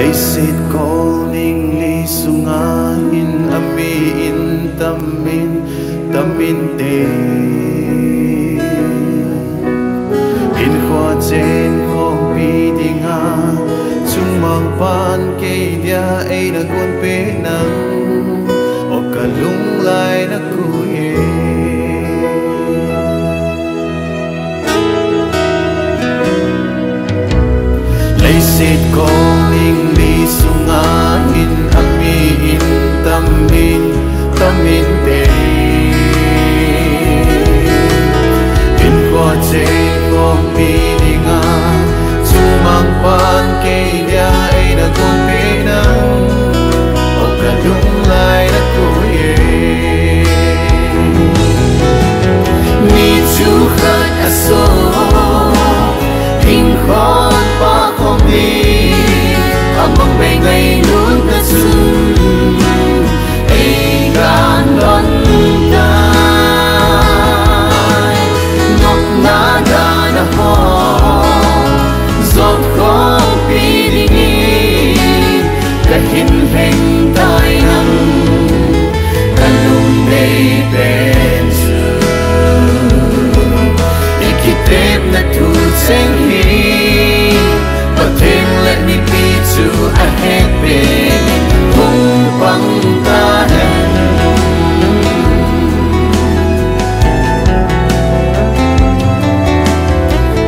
lấy xịt cô ninh ly sunga in ami in tâm in tê in khoa trên không bị đi nga chung mang pan cây dia ai na gon pe nang o cả lung lại na kuye lấy xịt cô ninh ly sunga in ami in tâm in tê in khoa trên không bị đi nga chung mang pan cây dia ai na gon pe nang o cả lung lại na kuye ni chu khat aso hình khói ba không đi among bay ngày luôn ta sung ai gan đón ta ngọc na da na ho giọt không bị đi cả hình hình tai nắng cả lung đầy bên Ikitip na tutseng hi But then let me be to a happy Kung pang tahan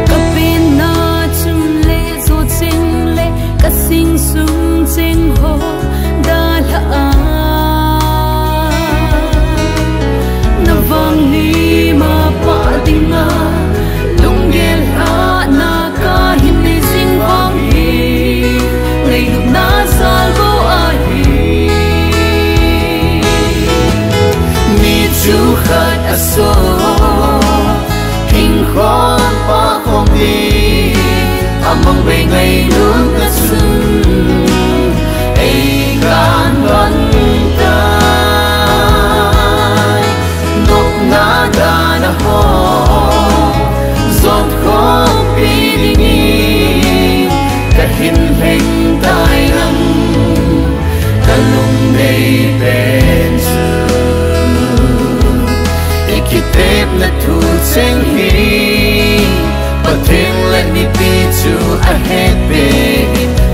Kapin na chum le zo cheng le Kasing sung cheng ho da la Na vang ni ma pa ding na khát aso hình khói ba không đi among bay ngày luôn ta sung ai gan gan tai ngọc na da na ho giọt không bị đi cả hình hình tai nắng cả lung đầy bên Ikitip na tutseng hi But then let me be to a happy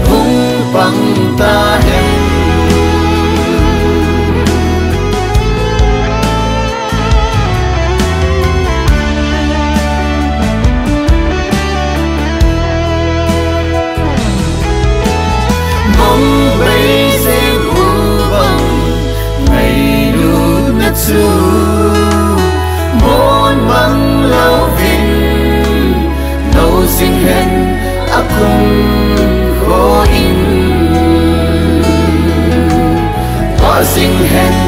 Kung pang tahan Mong bay sẽ u bằng ngày lúc na chu Môn mang lâu vinh Nâu sinh hên akong khó in Hoa sinh hên